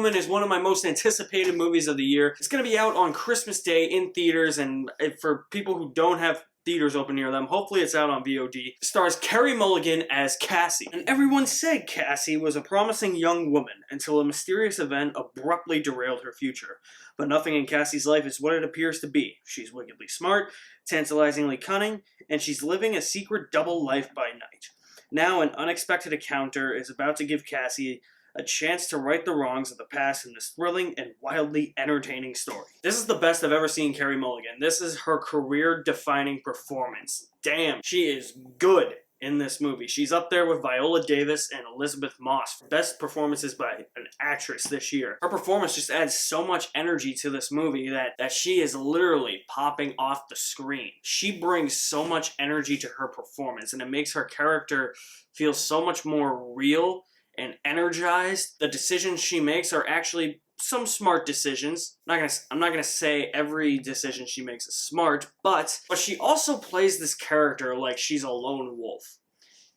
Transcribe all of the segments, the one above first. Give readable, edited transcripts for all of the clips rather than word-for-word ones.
Woman is one of my most anticipated movies of the year. It's going to be out on Christmas Day in theaters, and for people who don't have theaters open near them, hopefully it's out on VOD. It stars Carey Mulligan as Cassie. And everyone said Cassie was a promising young woman until a mysterious event abruptly derailed her future. But nothing in Cassie's life is what it appears to be. She's wickedly smart, tantalizingly cunning, and she's living a secret double life by night. Now an unexpected encounter is about to give Cassie a chance to right the wrongs of the past in this thrilling and wildly entertaining story. This is the best I've ever seen Carey Mulligan. This is her career-defining performance. Damn, she is good in this movie. She's up there with Viola Davis and Elizabeth Moss for best performances by an actress this year. Her performance just adds so much energy to this movie that she is literally popping off the screen. She brings so much energy to her performance, and it makes her character feel so much more real and energized. The decisions she makes are actually some smart decisions. I'm not gonna say every decision she makes is smart, but she also plays this character like she's a lone wolf.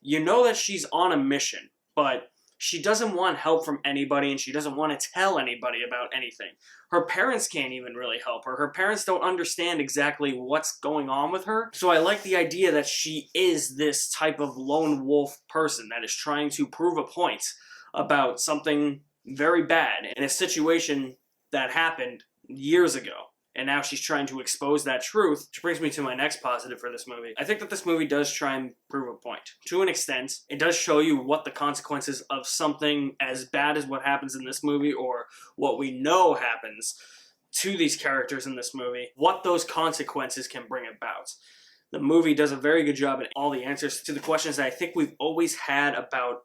You know that she's on a mission, but she doesn't want help from anybody, and she doesn't want to tell anybody about anything. Her parents can't even really help her. Her parents don't understand exactly what's going on with her. So I like the idea that she is this type of lone wolf person that is trying to prove a point about something very bad in a situation that happened years ago. And now she's trying to expose that truth, which brings me to my next positive for this movie. I think that this movie does try and prove a point. To an extent, it does show you what the consequences of something as bad as what happens in this movie, or what we know happens to these characters in this movie, what those consequences can bring about. The movie does a very good job at all the answers to the questions that I think we've always had about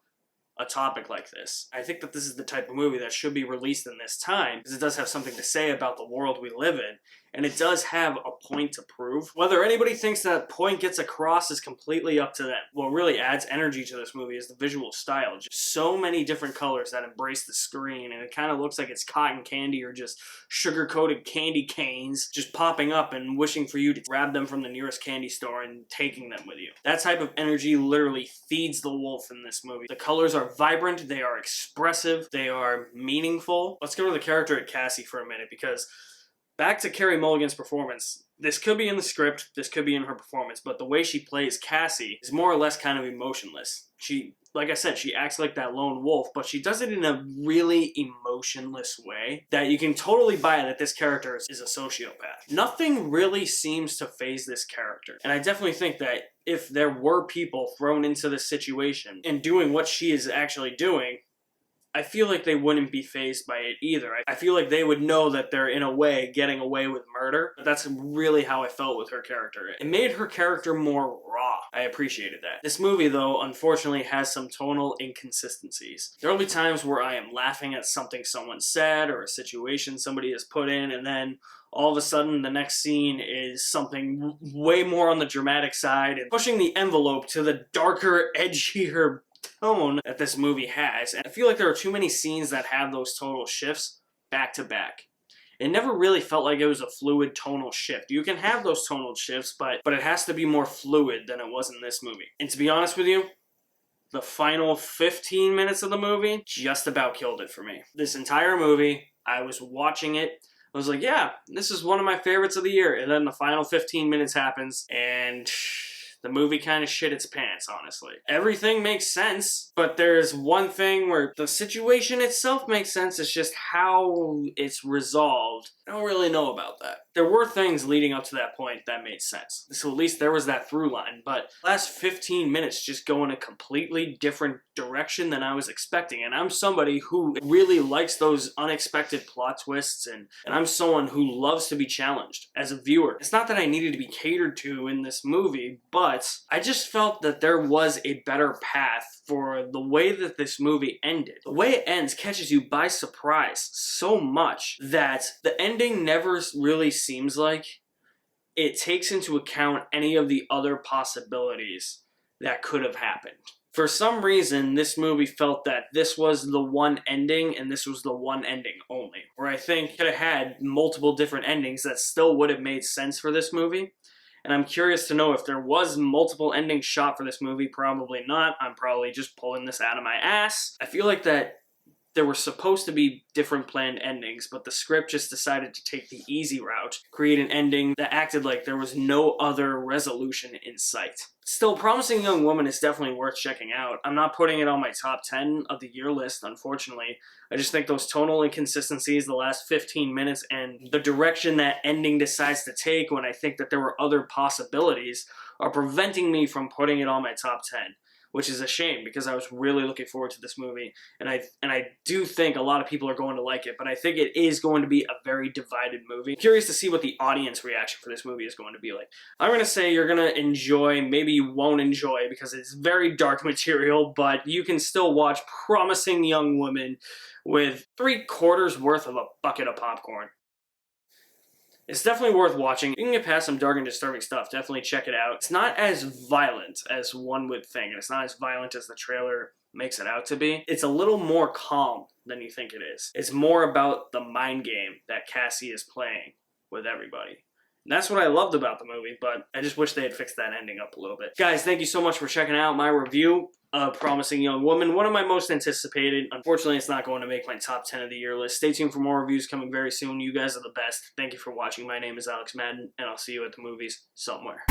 a topic like this. I think that this is the type of movie that should be released in this time, because it does have something to say about the world we live in, and it does have a point to prove. Whether anybody thinks that point gets across is completely up to them. What really adds energy to this movie is the visual style. Just so many different colors that embrace the screen, and it kind of looks like it's cotton candy or just sugar-coated candy canes just popping up and wishing for you to grab them from the nearest candy store and taking them with you. That type of energy literally feeds the wolf in this movie. The colors are vibrant, they are expressive, they are meaningful. Let's go to the character of Cassie for a minute, because back to Carey Mulligan's performance. This could be in the script, this could be in her performance, but the way she plays Cassie is more or less kind of emotionless. She, like I said, she acts like that lone wolf, but she does it in a really emotionless way that you can totally buy that this character is a sociopath. Nothing really seems to faze this character, and I definitely think that if there were people thrown into this situation and doing what she is actually doing, I feel like they wouldn't be fazed by it either. I feel like they would know that they're, in a way, getting away with murder. But that's really how I felt with her character. It made her character more raw. I appreciated that. This movie, though, unfortunately has some tonal inconsistencies. There will be times where I am laughing at something someone said or a situation somebody has put in, and then all of a sudden the next scene is something way more on the dramatic side and pushing the envelope to the darker, edgier tone that this movie has. And I feel like there are too many scenes that have those tonal shifts back to back. It never really felt like it was a fluid tonal shift. You can have those tonal shifts, but it has to be more fluid than it was in this movie. And to be honest with you, the final 15 minutes of the movie just about killed it for me. This entire movie, I was watching it, I was like, yeah, this is one of my favorites of the year. And then the final 15 minutes happens, and the movie kind of shit its pants, honestly. Everything makes sense, but there's one thing where the situation itself makes sense. It's just how it's resolved. I don't really know about that. There were things leading up to that point that made sense. So at least there was that through line, but the last 15 minutes just go in a completely different direction than I was expecting. And I'm somebody who really likes those unexpected plot twists, and I'm someone who loves to be challenged as a viewer. It's not that I needed to be catered to in this movie, but I just felt that there was a better path for the way that this movie ended. The way it ends catches you by surprise so much that the ending never really seems like it takes into account any of the other possibilities that could have happened. For some reason, this movie felt that this was the one ending and this was the one ending only. Where I think it could have had multiple different endings that still would have made sense for this movie. And I'm curious to know if there was multiple endings shot for this movie. Probably not. I'm probably just pulling this out of my ass. I feel like that there were supposed to be different planned endings, but the script just decided to take the easy route, create an ending that acted like there was no other resolution in sight. Still, Promising Young Woman is definitely worth checking out. I'm not putting it on my top 10 of the year list, unfortunately. I just think those tonal inconsistencies the last 15 minutes and the direction that ending decides to take when I think that there were other possibilities are preventing me from putting it on my top 10. Which is a shame because I was really looking forward to this movie, and I do think a lot of people are going to like it, but I think it is going to be a very divided movie. I'm curious to see what the audience reaction for this movie is going to be like. I'm going to say you're going to enjoy, maybe you won't enjoy because it's very dark material, but you can still watch Promising Young Woman with 3/4 worth of a bucket of popcorn. It's definitely worth watching. You can get past some dark and disturbing stuff. Definitely check it out. It's not as violent as one would think, and it's not as violent as the trailer makes it out to be. It's a little more calm than you think it is. It's more about the mind game that Cassie is playing with everybody. And that's what I loved about the movie, but I just wish they had fixed that ending up a little bit. Guys, thank you so much for checking out my review of Promising Young Woman, one of my most anticipated. Unfortunately, it's not going to make my top 10 of the year list. Stay tuned for more reviews coming very soon. You guys are the best. Thank you for watching. My name is Alex Madden, and I'll see you at the movies somewhere.